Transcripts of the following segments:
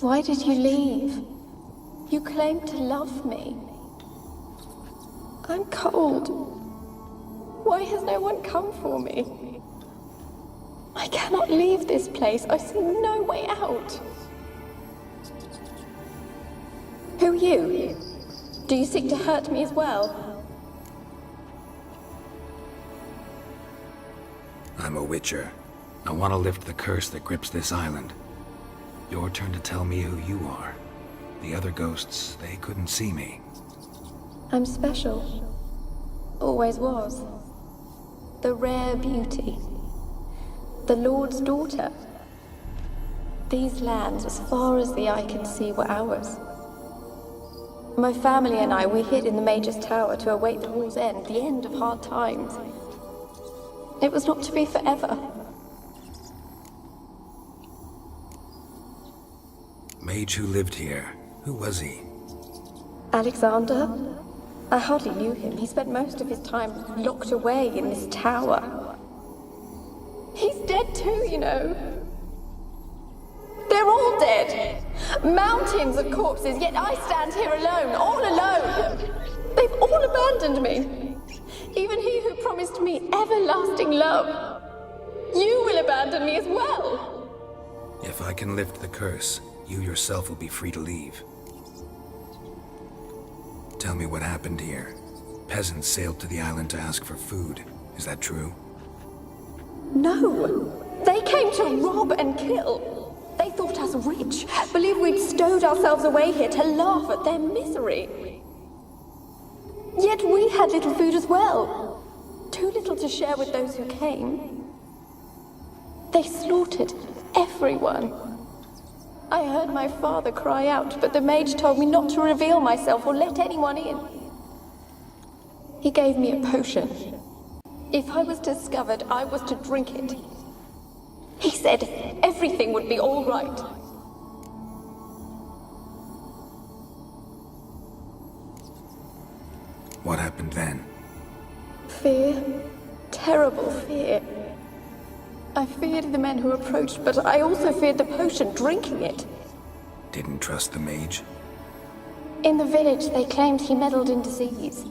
Why did you leave? You claimed to love me. I'm cold. Why has no one come for me? I cannot leave this place. I see no way out. Who are you? Do you seek to hurt me as well? I'm a witcher. I want to lift the curse that grips this island. Your turn to tell me who you are. The other ghosts, they couldn't see me. I'm special. Always was. The rare beauty. The Lord's daughter. These lands, as far as the eye can see, were ours. My family and I, we hid in the Major's Tower to await the war's end, the end of hard times. It was not to be forever. Mage who lived here. Who was he? Alexander? I hardly knew him. He spent most of his time locked away in this tower. He's dead too, you know. They're all dead. Mountains of corpses, yet I stand here alone, all alone. They've all abandoned me. Even he who promised me everlasting love. You will abandon me as well. If I can lift the curse, you yourself will be free to leave. Tell me what happened here. Peasants sailed to the island to ask for food. Is that true? No. They came to rob and kill. They thought us rich, believed we'd stowed ourselves away here to laugh at their misery. Yet we had little food as well. Too little to share with those who came. They slaughtered everyone. I heard my father cry out, but the mage told me not to reveal myself or let anyone in. He gave me a potion. If I was discovered, I was to drink it. He said everything would be all right. What happened then? Fear. Terrible fear. I feared the men who approached, but I also feared the potion, drinking it. Didn't trust the mage? In the village, they claimed he meddled in disease.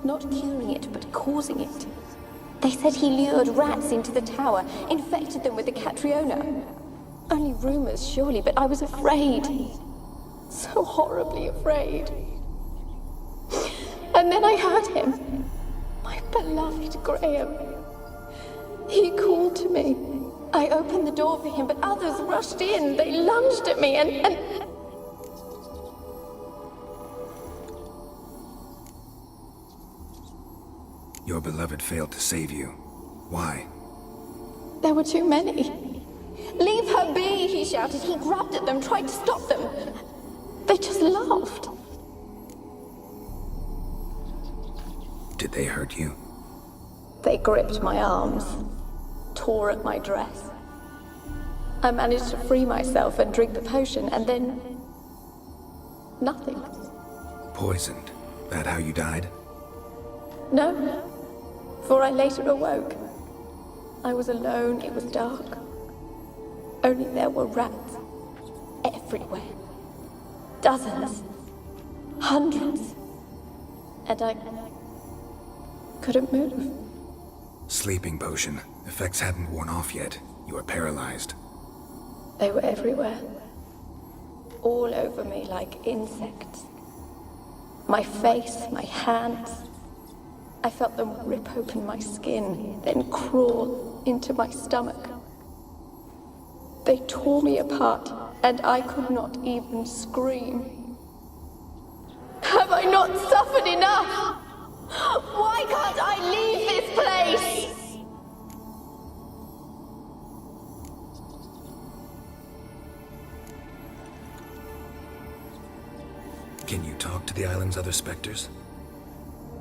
Not curing it, but causing it. They said he lured rats into the tower, infected them with the Catriona. Only rumors, surely, but I was afraid. So horribly afraid. And then I heard him. My beloved Graham. He called to me. I opened the door for him, but others rushed in. They lunged at me and... Your beloved failed to save you. Why? There were too many. Leave her be, he shouted. He grabbed at them, tried to stop them. They just laughed. Did they hurt you? They gripped my arms, tore at my dress. I managed to free myself and drink the potion, and then... nothing. Poisoned? That how you died? No, for I later awoke. I was alone, it was dark. Only there were rats everywhere. Dozens. Hundreds. And I couldn't move. Sleeping potion. Effects hadn't worn off yet. You were paralyzed. They were everywhere. All over me like insects. My face, my hands. I felt them rip open my skin, then crawl into my stomach. They tore me apart, and I could not even scream. Have I not suffered enough? Why can't I leave this place? Can you talk to the island's other specters?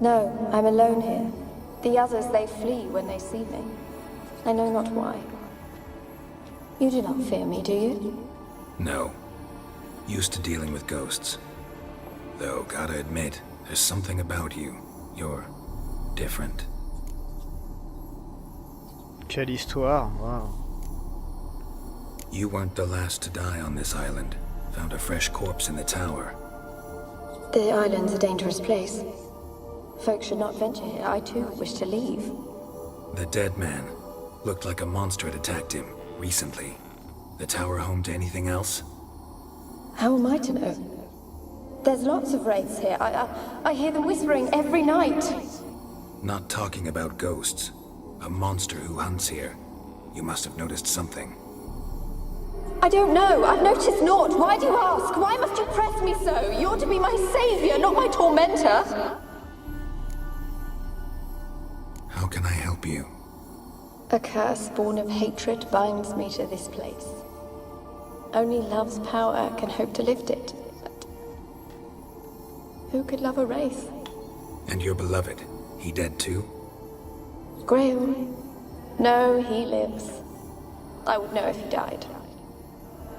No, I'm alone here. The others, they flee when they see me. I know not why. You do not fear me, do you? No. Used to dealing with ghosts. Though, gotta admit, there's something about you. You're different. Quelle histoire, wow. You weren't the last to die on this island. Found a fresh corpse in the tower. The island's a dangerous place. Folks should not venture here. I too wish to leave. The dead man. Looked like a monster had attacked him, recently. The tower home to anything else? How am I to know? There's lots of wraiths here. I hear them whispering every night. Not talking about ghosts. A monster who hunts here. You must have noticed something. I don't know. I've noticed naught. Why do you ask? Why must you press me so? You're to be my savior, not my tormentor. How can I help you? A curse born of hatred binds me to this place. Only love's power can hope to lift it. But who could love a wraith? And your beloved, he dead too? Graham? No, he lives. I would know if he died.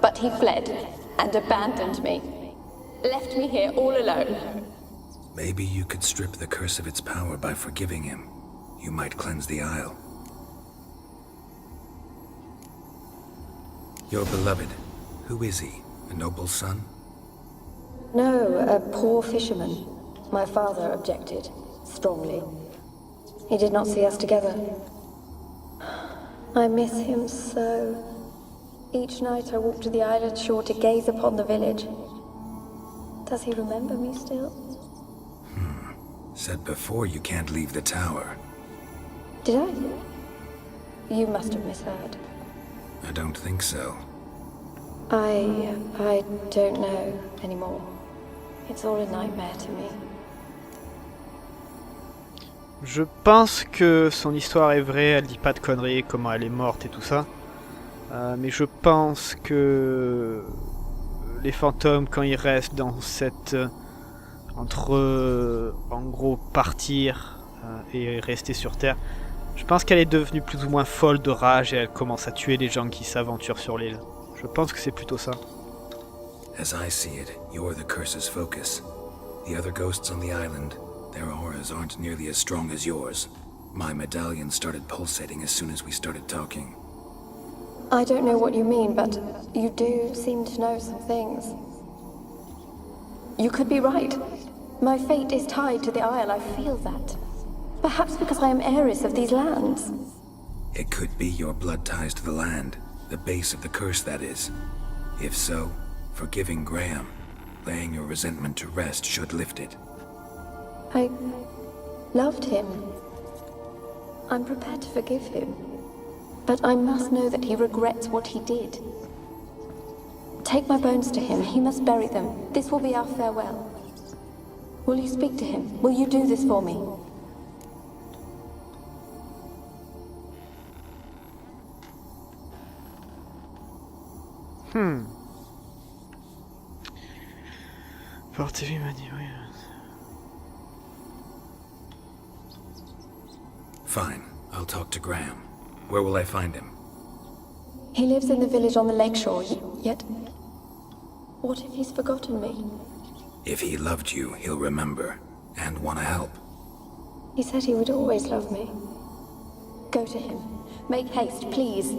But he fled and abandoned me. Left me here all alone. Maybe you could strip the curse of its power by forgiving him. You might cleanse the isle. Your beloved, who is he? A noble son? No, a poor fisherman. My father objected, strongly. He did not see us together. I miss him so. Each night I walk to the island shore to gaze upon the village. Does he remember me still? Said before you can't leave the tower. Did I? You must have misheard. I don't think so. I don't know anymore. It's all a nightmare to me. Je pense que son histoire est vraie, elle dit pas de conneries, comment elle est morte et tout ça. Mais je pense que les fantômes, quand ils restent dans cette... entre, en gros, partir et rester sur Terre, je pense qu'elle est devenue plus ou moins folle de rage et elle commence à tuer les gens qui s'aventurent sur l'île. Je pense que c'est plutôt ça. As I see it, you're the curse's focus. The other ghosts on the island, their auras aren't nearly as strong as yours. My medallion started pulsating as soon as we started talking. I don't know what you mean, but you do seem to know some things. You could be right. My fate is tied to the Isle, I feel that. Perhaps because I am heiress of these lands. It could be your blood ties to the land, the base of the curse, that is. If so, forgiving Graham, laying your resentment to rest should lift it. I loved him. I'm prepared to forgive him. But I must know that he regrets what he did. Take my bones to him. He must bury them. This will be our farewell. Will you speak to him? Will you do this for me? Portez-lui m'a dit oui. Fine, I'll talk to Graham. Where will I find him? He lives in the village on the lakeshore, yet... What if he's forgotten me? If he loved you, he'll remember, and want to help. He said he would always love me. Go to him. Make haste, please.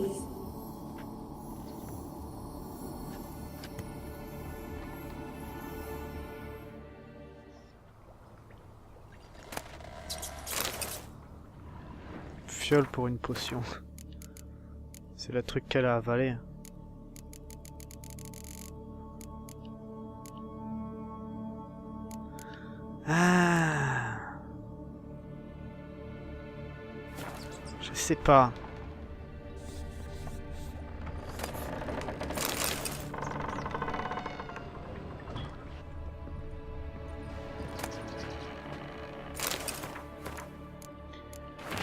Fiole pour une potion. C'est le truc qu'elle a avalé. Ah. Je sais pas.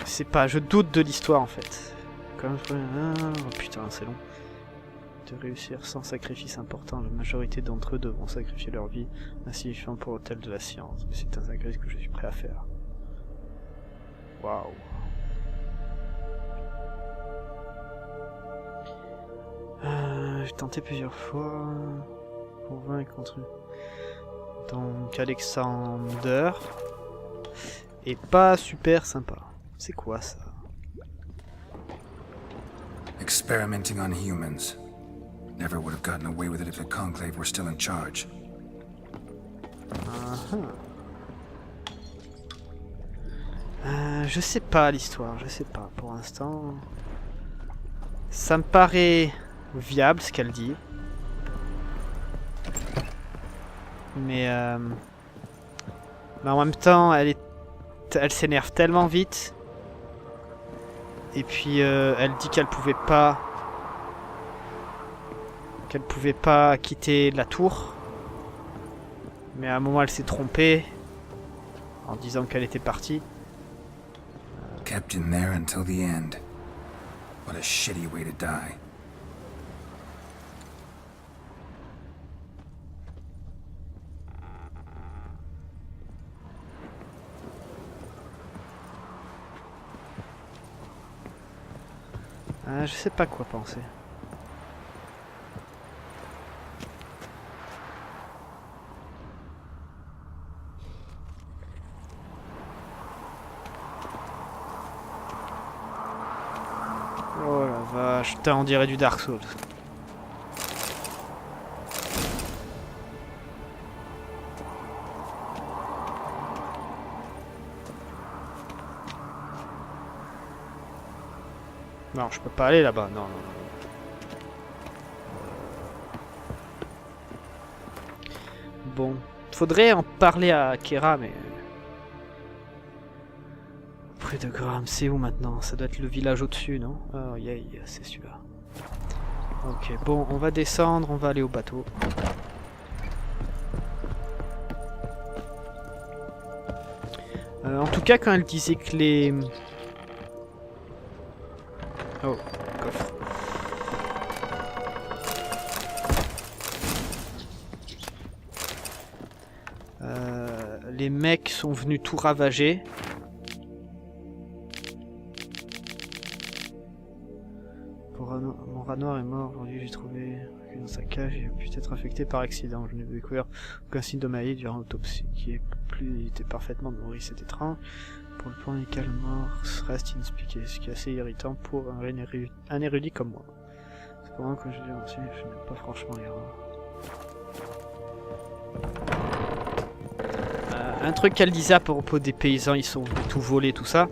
Je sais pas, je doute de l'histoire en fait. Comme... Oh putain, c'est long. De réussir sans sacrifice important, la majorité d'entre eux devront sacrifier leur vie, insignifiant pour l'autel de la science. Mais c'est un sacrifice que je suis prêt à faire. Waouh. J'ai tenté plusieurs fois pour vaincre contre eux. Donc Alexander est pas super sympa. C'est quoi ça? Experimenting on humans. Never would have gotten away with it if the Conclave were still in charge. Je sais pas l'histoire, je sais pas. Pour l'instant, ça me paraît viable ce qu'elle dit. Mais en même temps, elle s'énerve tellement vite. Et puis elle dit qu'elle pouvait pas quitter la tour. Mais à un moment, elle s'est trompée en disant qu'elle était partie. Kept in there until the end. What a shitty way to die. Je sais pas quoi penser. Oh la vache, putain, on dirait du Dark Souls. Non, je peux pas aller là-bas, non. Bon, faudrait en parler à Kera, mais... Près de Graham, c'est où maintenant? Ça doit être le village au-dessus, non? Oh, c'est celui-là. Ok, bon, on va descendre, on va aller au bateau. En tout cas, quand elle disait que les... Oh, coffre. Les mecs sont venus tout ravager. Mon rat noir est mort. Aujourd'hui, j'ai trouvé dans sa cage. Il a pu être infecté par accident. Je n'ai découvert aucun signe de maladie durant l'autopsie. Il était parfaitement nourri. C'est étrange. Pour le point médical, Mort reste inexpliqué, ce qui est assez irritant pour un érudit comme moi. Cependant, comme je dis aussi, je n'aime pas franchement les rats. Un truc qu'elle disait à propos des paysans, ils sont venus tout voler, tout ça.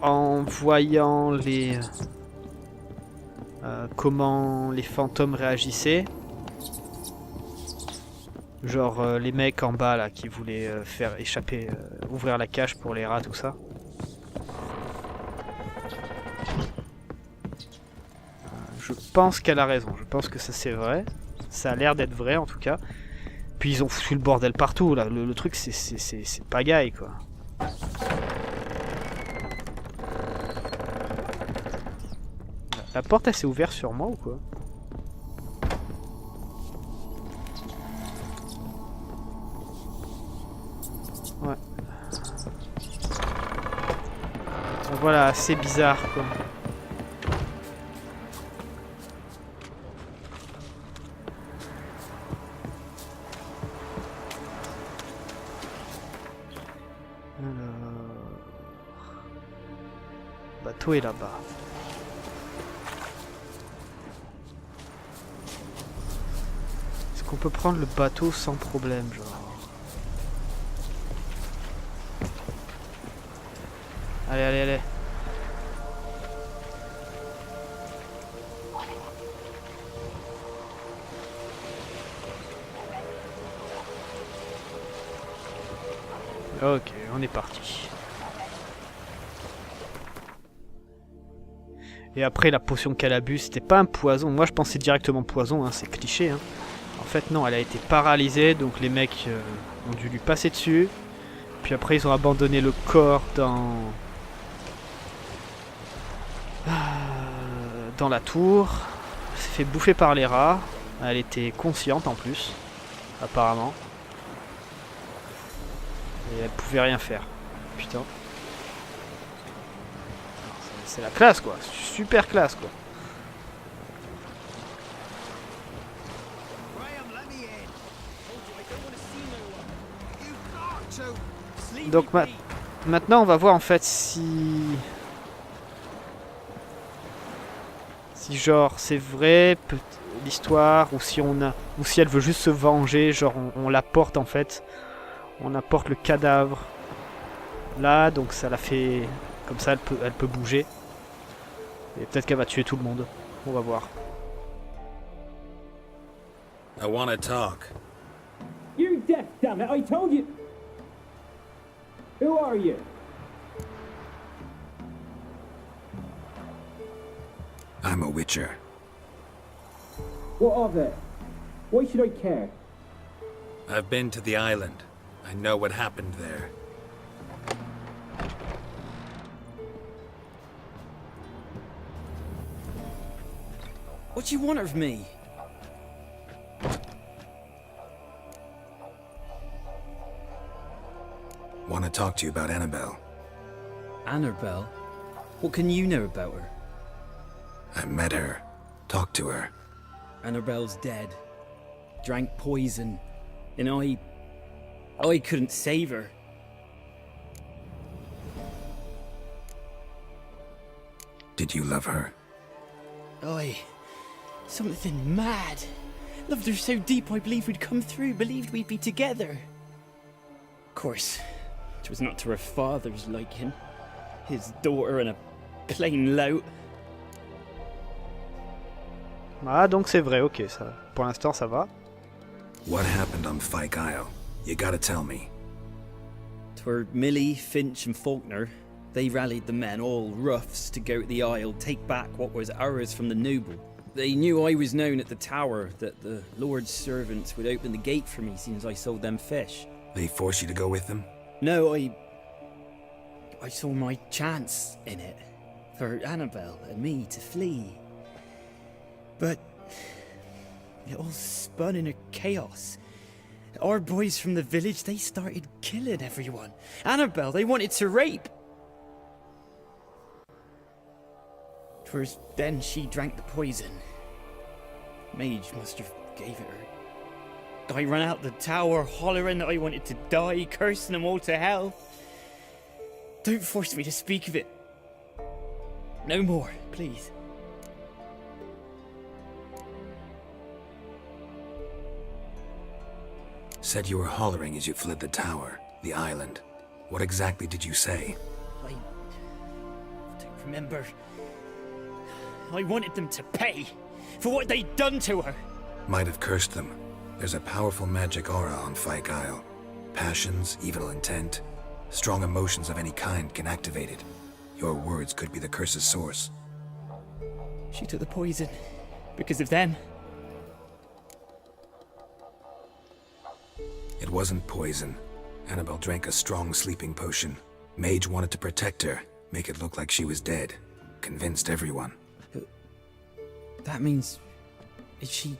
En voyant les comment les fantômes réagissaient. Genre les mecs en bas là qui voulaient faire échapper, ouvrir la cage pour les rats, tout ça. Je pense qu'elle a raison, je pense que ça c'est vrai. Ça a l'air d'être vrai en tout cas. Puis ils ont foutu le bordel partout là, le truc c'est pagaille quoi. La porte elle s'est ouverte sur moi ou quoi? Ouais. Voilà, c'est bizarre quoi. Alors... Le bateau est là-bas. Est-ce qu'on peut prendre le bateau sans problème, genre? Allez, allez, allez. Ok, on est parti. Et après la potion qu'elle a bu, c'était pas un poison. Moi je pensais directement poison, hein, c'est cliché. Hein. En fait non, elle a été paralysée, donc les mecs ont dû lui passer dessus. Puis après ils ont abandonné le corps dans la tour. Elle s'est fait bouffer par les rats. Elle était consciente en plus, apparemment. Et elle pouvait rien faire. Putain. C'est la classe quoi. Super classe quoi. Donc maintenant on va voir en fait si Si genre c'est vrai, l'histoire, ou si ou si elle veut juste se venger, genre on la porte en fait. On apporte le cadavre là, donc ça la fait... Comme ça elle peut bouger. Et peut-être qu'elle va tuer tout le monde. On va voir. I want to talk. You're deaf, damn it! I told you. Who are you? I'm a witcher. What of it? Why should I care? I've been to the island. I know what happened there. What do you want of me? Want to talk to you about Annabelle. Annabelle? What can you know about her? I met her. Talked to her. Annabelle's dead. Drank poison. And I couldn't save her. Did you love her? Something mad. Loved her so deep I believed we'd come through, believed we'd be together. Of course, it was not to her father's liking. His daughter and a plain lout. Ah, donc c'est vrai, ok, ça. Pour l'instant ça va. What happened on Fyke Isle? You gotta tell me. 'Twere Millie, Finch and Faulkner. They rallied the men, all roughs, to go to the Isle, take back what was ours from the noble. They knew I was known at the tower, that the Lord's servants would open the gate for me as soon as I sold them fish. They force you to go with them? No, I saw my chance in it, for Annabelle and me to flee. But it all spun in a chaos. Our boys from the village, they started killing everyone. Annabelle, they wanted to rape. 'Twas then she drank the poison. Mage must have gave it her. I ran out the tower hollering that I wanted to die, cursing them all to hell. Don't force me to speak of it. No more, please. Said you were hollering as you fled the tower, the island. What exactly did you say? I don't remember. I wanted them to pay for what they'd done to her. Might have cursed them. There's a powerful magic aura on Fyke Isle. Passions, evil intent, strong emotions of any kind can activate it. Your words could be the curse's source. She took the poison because of them. It wasn't poison. Annabelle drank a strong sleeping potion. Mage wanted to protect her, make it look like she was dead. Convinced everyone. That means... is she...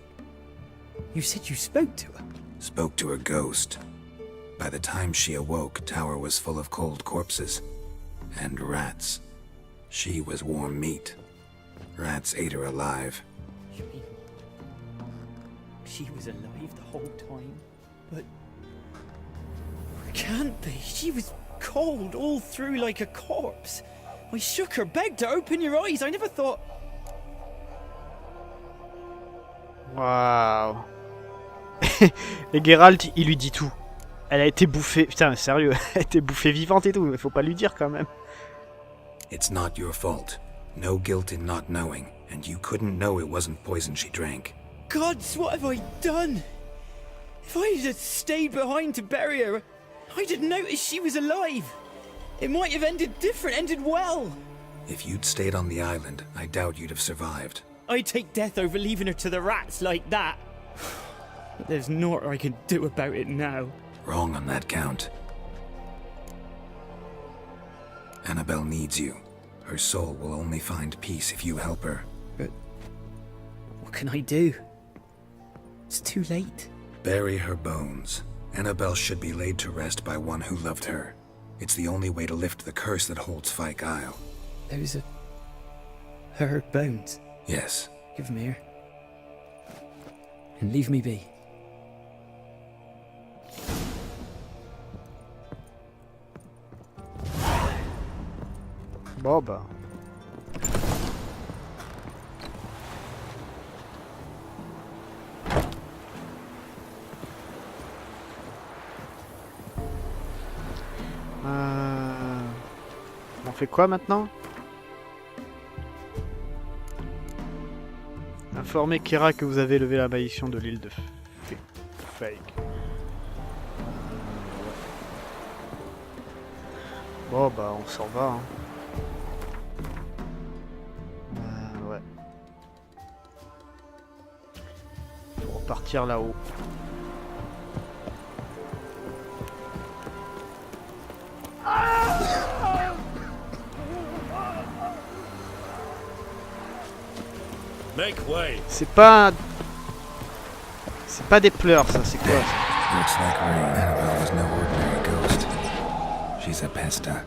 You said you spoke to her? Spoke to her ghost. By the time she awoke, tower was full of cold corpses. And rats. She was warm meat. Rats ate her alive. You mean... she was alive the whole time? But... it can't be. She was cold all through like a corpse. I shook her, begged her, open your eyes. I never thought... Waouh. Et Geralt, il lui dit tout. Elle a été bouffée... Putain, sérieux, elle a été bouffée vivante et tout, mais faut pas lui dire quand même. It's not your fault. No guilt in not knowing, and you couldn't know it wasn't poison she drank. Gods, what have I done? If I had stayed behind to bury her, I'd have noticed she was alive. It might have ended different, ended well. If you'd stayed on the island, I doubt you'd have survived. I'd take death over leaving her to the rats like that. But there's naught I can do about it now. Wrong on that count. Annabelle needs you. Her soul will only find peace if you help her. But what can I do? It's too late. Bury her bones. Annabelle should be laid to rest by one who loved her. It's the only way to lift the curse that holds Fyke Isle. Those are... her bones. Yes. Give them here. And leave me be. Bon bah... fait quoi maintenant? Informez Kira que vous avez levé la malédiction de l'île de Fake. Bon bah on s'en va. Hein. Ouais. Faut repartir là-haut. C'est pas des pleurs ça, c'est quoi ça? Looks like Annabelle was no ordinary ghost. She's a pesta,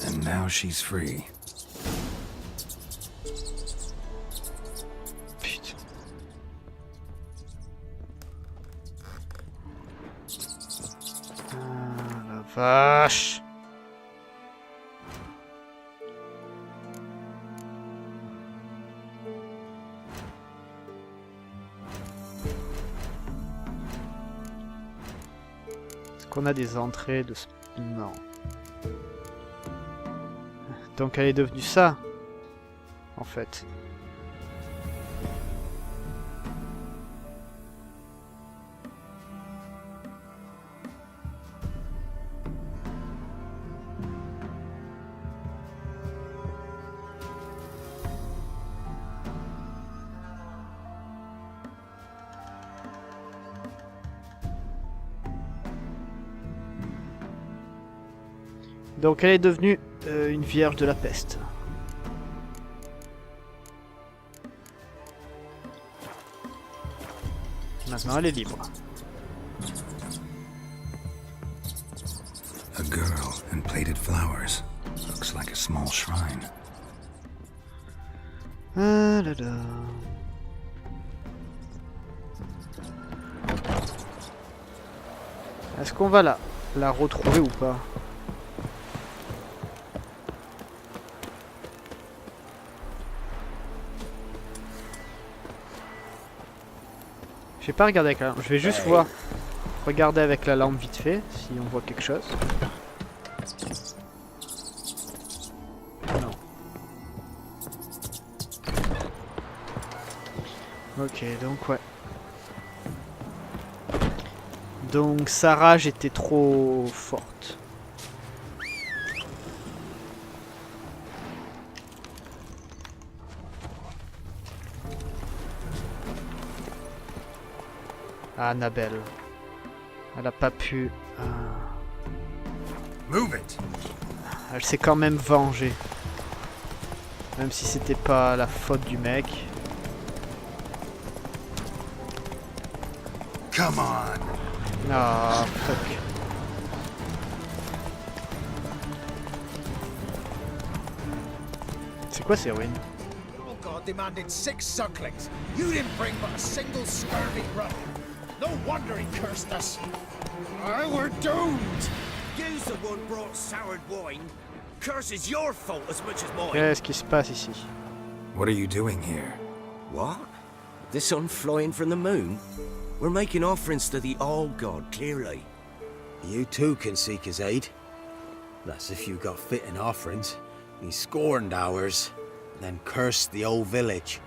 and now she's free. Putain. Ah, la vache. Qu'on a des entrées de... Non. Donc elle est devenue ça, en fait. Donc elle est devenue une vierge de la peste. Maintenant elle est libre. A girl and plated flowers. Looks like a small shrine. Ah là là. Est-ce qu'on va la retrouver ou pas? Je vais pas regarder avec la lampe, je vais juste voir. Regarder avec la lampe vite fait, si on voit quelque chose. Non. Ok, donc ouais. Donc sa rage était trop forte. Ah, Annabelle. Elle a pas pu... Move it. Elle s'est quand même vengée. Même si c'était pas la faute du mec. Come on. Ah, fuck. C'est quoi ces ruines? Oh God demanded 6 sucklings. You didn't bring but a single scurvy run. No wonder he cursed us. We're doomed. You's the one brought soured wine. Curse is your fault as much as mine. Qu'est-ce qui se passe ici? What are you doing here? What? The sun flying from the moon? We're making offerings to the All-God, clearly. You too can seek his aid. That's if you got fitting offerings. He scorned ours, then cursed the old village.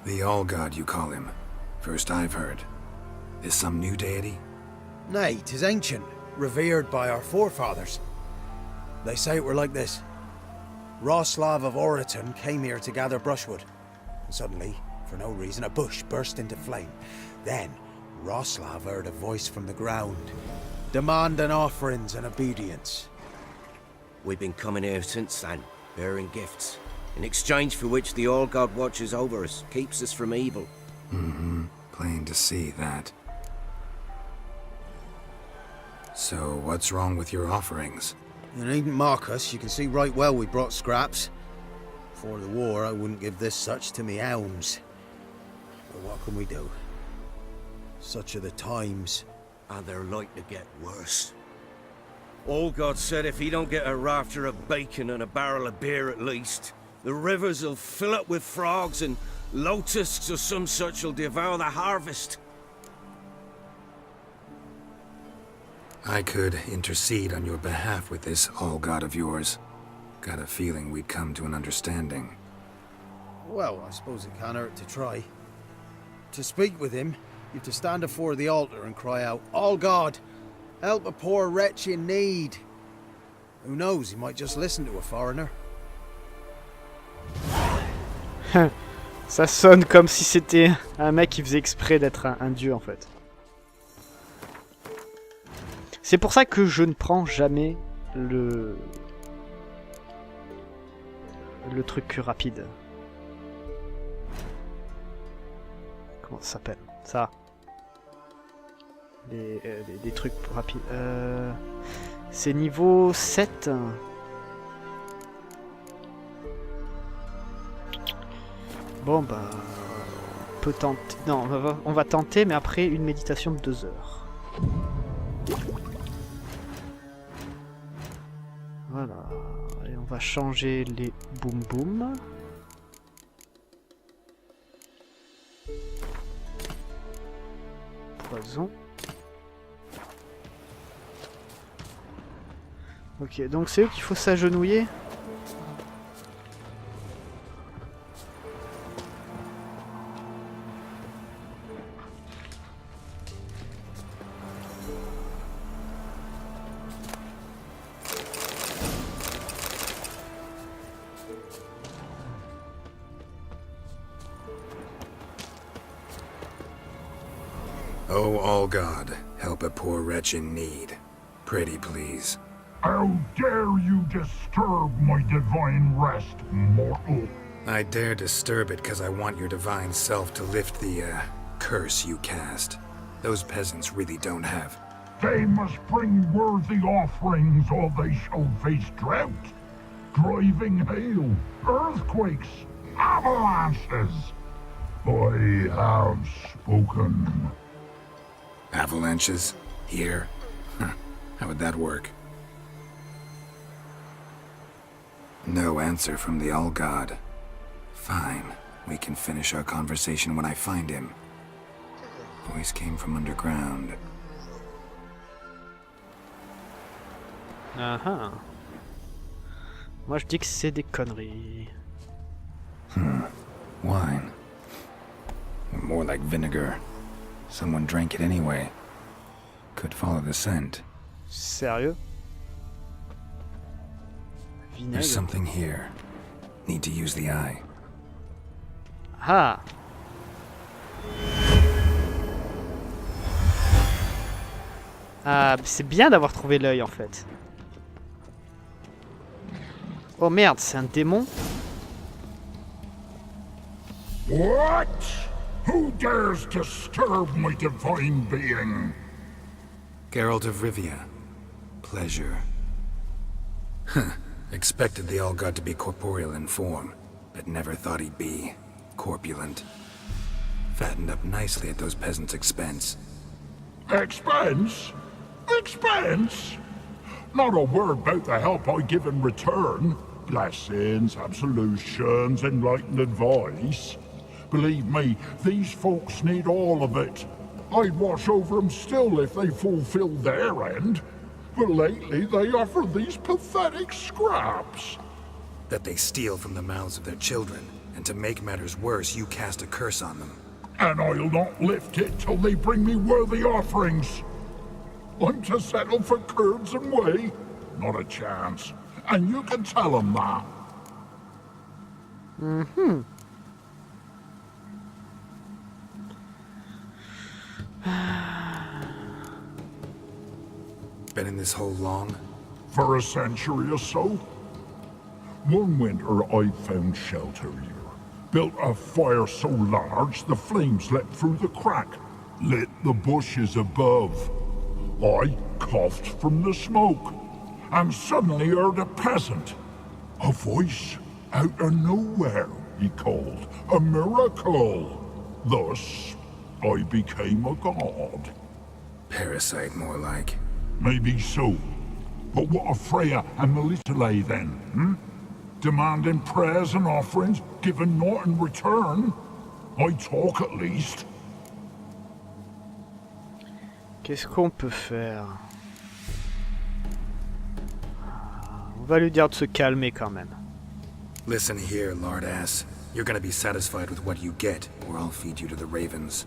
The All-God, you call him. First I've heard. Is some new deity? Nay, 'tis ancient, revered by our forefathers. They say it were like this. Roslav of Oriton came here to gather brushwood. And suddenly, for no reason, a bush burst into flame. Then, Roslav heard a voice from the ground, demanding offerings and obedience. We've been coming here since then, bearing gifts, in exchange for which the All-God watches over us, keeps us from evil. Mm-hmm. Plain to see that. So, what's wrong with your offerings? You needn't mock us, you can see right well we brought scraps. Before the war, I wouldn't give this such to me hounds. But what can we do? Such are the times. And they're like to get worse. All-God said if he don't get a rafter of bacon and a barrel of beer at least, the rivers will fill up with frogs and locusts or some such will devour the harvest. I could intercede on your behalf with this all-god of yours. Got a feeling we'd come to an understanding. Well, I suppose it can't hurt to try. To speak with him, you have to stand before the altar and cry out, "All God, help a poor wretch in need." Who knows, he might just listen to a foreigner. Ça sonne comme si c'était un mec qui faisait exprès d'être un dieu en fait. C'est pour ça que je ne prends jamais le truc rapide. Comment ça s'appelle ça? Les trucs rapides. C'est niveau 7. Bon bah... on peut tenter... Non, on va tenter, mais après une méditation de 2 heures. Voilà. Et on va changer les boum boum. Poison. Ok, donc c'est eux qu'il faut s'agenouiller. Oh, all God, help a poor wretch in need. Pretty please. How dare you disturb my divine rest, mortal? I dare disturb it because I want your divine self to lift the, curse you cast. Those peasants really don't have. They must bring worthy offerings or they shall face drought, driving hail, earthquakes, avalanches. I have spoken. Avalanches? Here? How would that work? No answer from the All-God. Fine. We can finish our conversation when I find him. Voice came from underground. Ah. Moi je dis que c'est des conneries. Wine. More like vinegar. Someone drank it anyway. Could follow the scent. Sérieux? There's Vinaigre. something here. Need to use the eye. Ah. Ah, c'est bien d'avoir trouvé l'œil en fait. Oh merde, c'est un démon. What? Who dares disturb my divine being? Geralt of Rivia. Pleasure. Huh. Expected the All-God to be corporeal in form, but never thought he'd be corpulent. Fattened up nicely at those peasants' expense. Expense? Expense? Not a word about the help I give in return. Blessings, absolutions, enlightened advice. Believe me, these folks need all of it. I'd watch over them still if they fulfilled their end. But lately they offer these pathetic scraps. That they steal from the mouths of their children, and to make matters worse, you cast a curse on them. And I'll not lift it till they bring me worthy offerings. I'm to settle for curds and whey? Not a chance. And you can tell them that. Been in this hole long? For a century or so. One winter I found shelter here. Built a fire so large the flames leapt through the crack, lit the bushes above. I coughed from the smoke, and suddenly heard a peasant. A voice out of nowhere, he called. A miracle. Thus, I became a god. Parasite, more like. Maybe so. But what of Freya and Melitele then, Demanding prayers and offerings, given naught in return? I talk at least. Qu'est-ce qu'on peut faire? On va lui dire de se calmer quand même. Listen here, lard ass. You're gonna be satisfied with what you get, or I'll feed you to the ravens.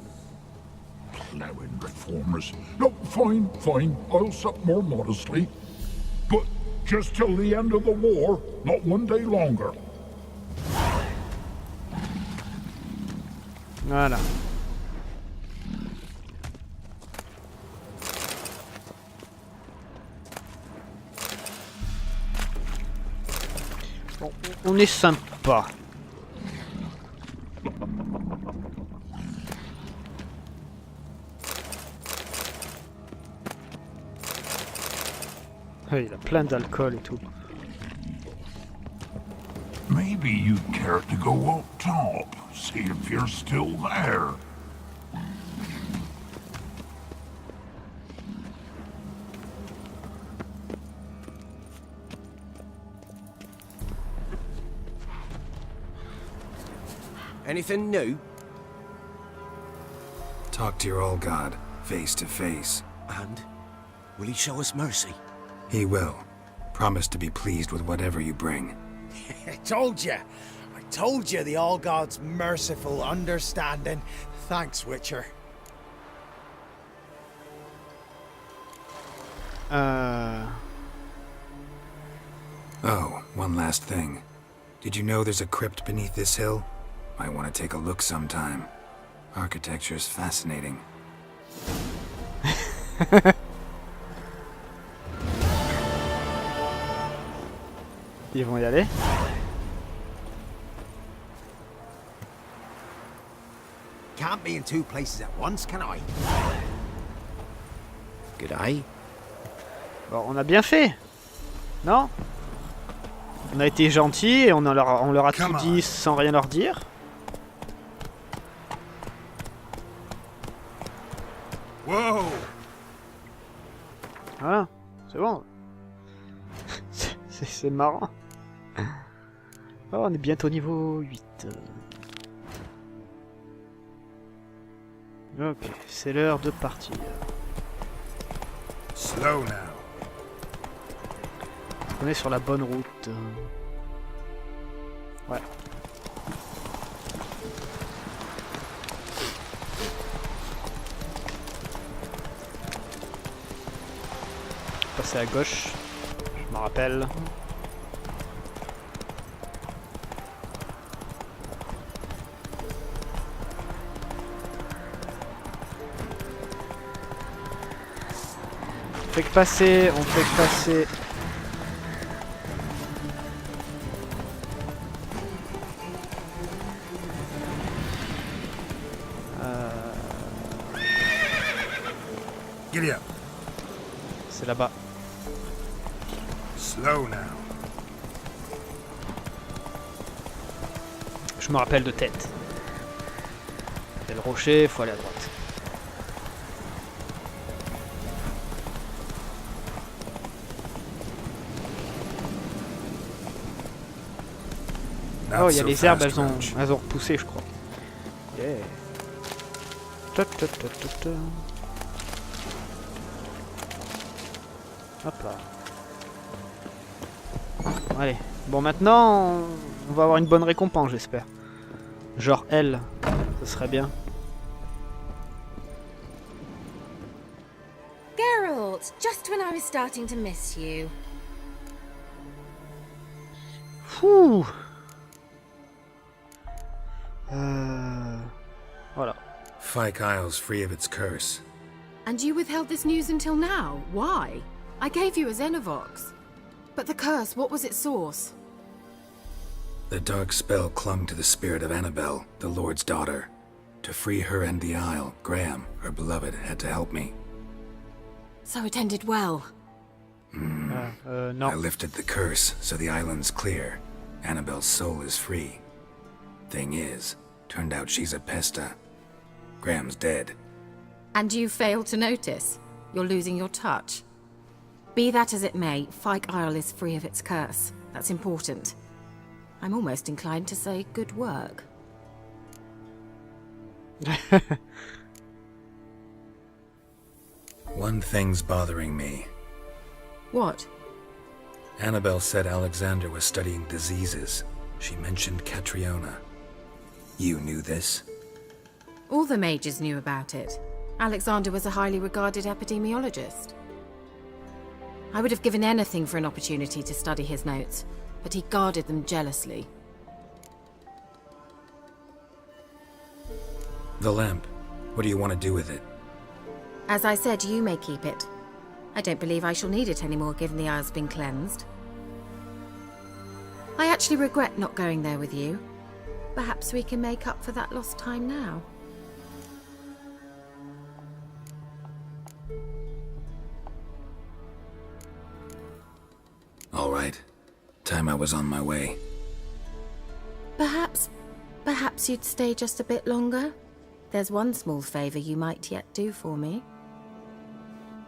Plowing reformers. No, fine, fine. I'll sup more modestly. But just till the end of the war, not one day longer. Voilà. Bon, on est sympa. Ah, il a plein d'alcool et tout. Maybe you'd care to go up top, see if you're still there. Anything new? Talk to your old god, face to face. And will he show us mercy? He will. Promise to be pleased with whatever you bring. I told you the All God's merciful understanding. Thanks, Witcher. Oh, one last thing. Did you know there's a crypt beneath this hill? Might want to take a look sometime. Architecture's fascinating. Ils vont y aller. Can't be in two places at once, can I? Good eye. Bon, on a bien fait. Non? On a été gentils et on leur a tout dit sans rien leur dire. Whoa! Voilà, c'est bon. C'est marrant. Oh, on est bientôt niveau 8. Ok, c'est l'heure de partir. Slow now. On est sur la bonne route. Ouais. Passer à gauche, je me rappelle. On fait que passer, on fait que passer. Giddy up. C'est là-bas. Slow now. Je me rappelle de tête. Il y a le rocher, il faut aller à droite. Oh, il y a les herbes, elles ont repoussé, je crois. Yeah. Hop là. Allez. Bon, maintenant, on va avoir une bonne récompense, j'espère. Genre elle, ce serait bien. Geralt, just when I was starting to miss you. Fouh. Voilà. Fyke Isle's free of its curse. And you withheld this news until now? Why? I gave you a Xenovox. But the curse, what was its source? The dark spell clung to the spirit of Annabelle, the Lord's daughter. To free her and the Isle, Graham, her beloved, had to help me. So it ended well. No. I lifted the curse, so the island's clear. Annabelle's soul is free. Thing is, turned out she's a pesta. Graham's dead. And you failed to notice? You're losing your touch. Be that as it may, Fyke Isle is free of its curse. That's important. I'm almost inclined to say good work. One thing's bothering me. What? Annabelle said Alexander was studying diseases. She mentioned Catriona. You knew this? All the mages knew about it. Alexander was a highly regarded epidemiologist. I would have given anything for an opportunity to study his notes, but he guarded them jealously. The lamp. What do you want to do with it? As I said, you may keep it. I don't believe I shall need it anymore, given the eye's been cleansed. I actually regret not going there with you. Perhaps we can make up for that lost time now. All right. Time I was on my way. Perhaps you'd stay just a bit longer? There's one small favor you might yet do for me.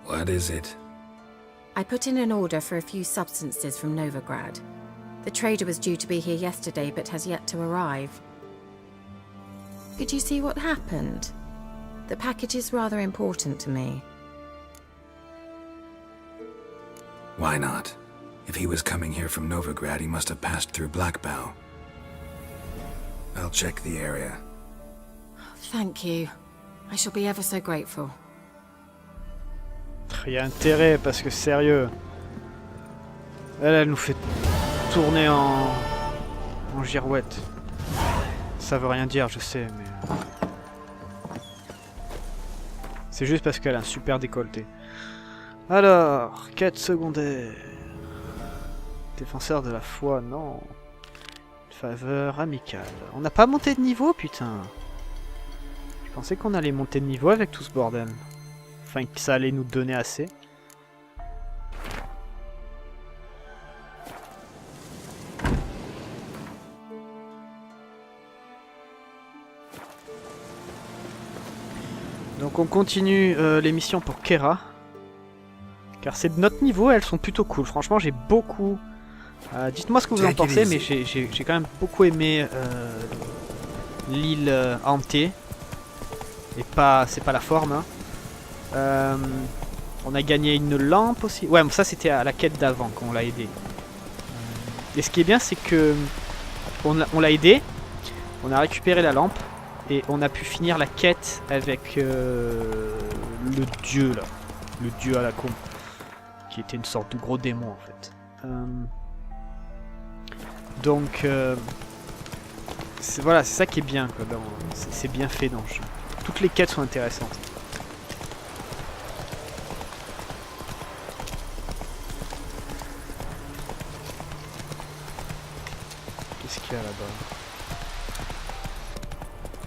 What is it? I put in an order for a few substances from Novigrad. The trader was due to be here yesterday, but has yet to arrive. Could you see what happened? The package is rather important to me. Why not? If he was coming here from Novigrad, he must have passed through Blackbow. I'll check the area. Thank you. I shall be ever so grateful. Il y a intérêt, parce que sérieux. Elle nous fait tourner en girouette. Ça veut rien dire, je sais, mais... C'est juste parce qu'elle a un super décolleté. Alors, quête secondaire. Défenseur de la foi, non. Faveur amicale. On n'a pas monté de niveau, putain. Je pensais qu'on allait monter de niveau avec tout ce bordel. Enfin, que ça allait nous donner assez. Donc on continue les missions pour Kera. Car c'est de notre niveau, elles sont plutôt cool. Franchement, j'ai beaucoup... dites-moi ce que vous en pensez, mais j'ai quand même beaucoup aimé l'île hantée. Et pas, c'est pas la forme. Hein. On a gagné une lampe aussi. Ouais, mais ça c'était à la quête d'avant qu'on l'a aidé. Et ce qui est bien, c'est que on l'a aidé, on a récupéré la lampe et on a pu finir la quête avec le dieu là, le dieu à la con, qui était une sorte de gros démon en fait. Donc voilà, c'est ça qui est bien quoi. C'est bien fait dans le jeu. Toutes les quêtes sont intéressantes. Qu'est-ce qu'il y a là-bas?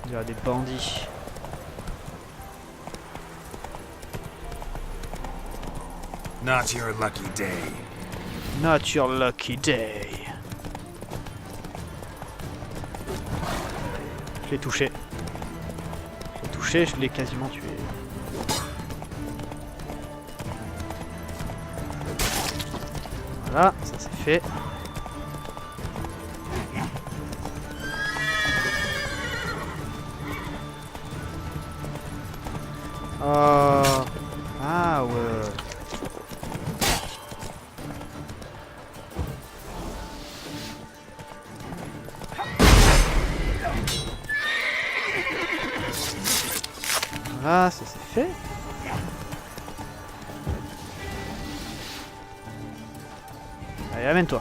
Il y a des bandits. Not your lucky day. Not your lucky day. Je l'ai touché. Je l'ai quasiment tué. Voilà, ça c'est fait. Oh. Ah ouais. Voilà, ça c'est fait. Allez, amène-toi.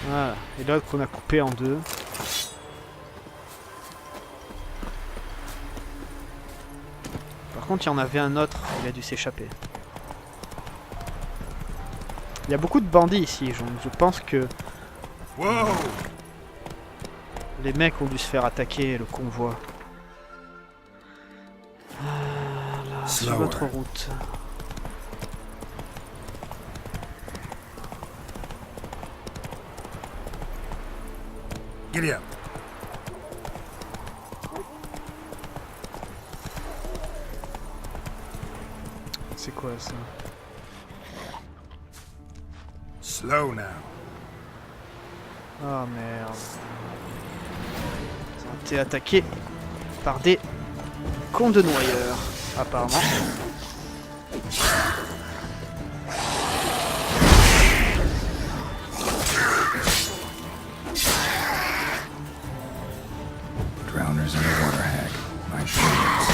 Voilà, et l'autre qu'on a coupé en deux. Par contre, il y en avait un autre, il a dû s'échapper. Il y a beaucoup de bandits ici, je pense que les mecs ont dû se faire attaquer, le convoi. Là, sur l'autre route. Giddy up. C'est quoi ça? Slow now. Oh merde. Ils ont été attaqués par des cons de noyeurs, apparemment. Drowners in the water hag. My goodness.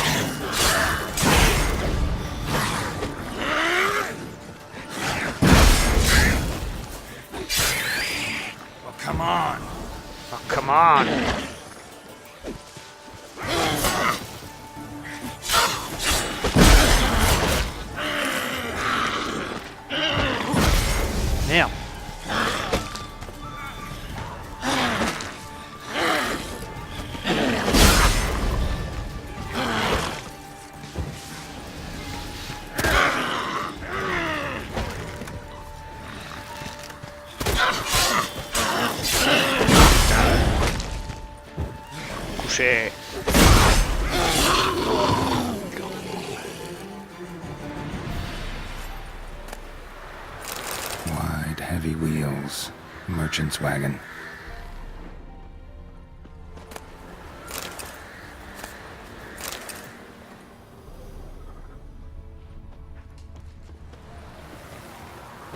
Oh, come on! Oh, come on! Merde! Couché! Wide, heavy wheels. Merchant's wagon.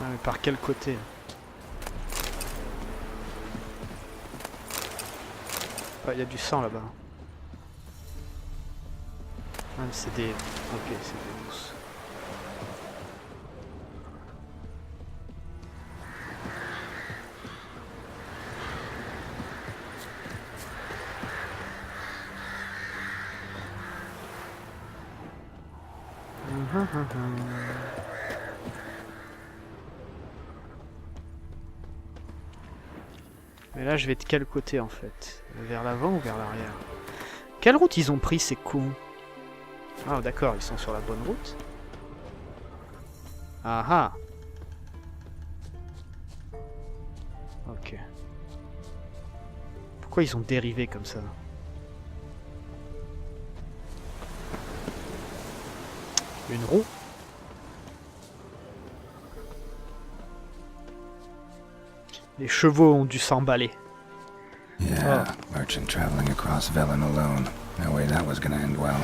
Ouais, mais par quel côté? Il y a du sang là-bas. Ah, mais c'est des... Ok, c'est des mousses. Mais là je vais de quel côté en fait? Vers l'avant ou vers l'arrière? Quelle route ils ont pris ces cons? Ah d'accord, ils sont sur la bonne route. Ah ah. Ok. Pourquoi ils ont dérivé comme ça? Une roue? Les chevaux ont dû s'emballer. Yeah, merchant traveling across Velen alone. No way that was gonna end well.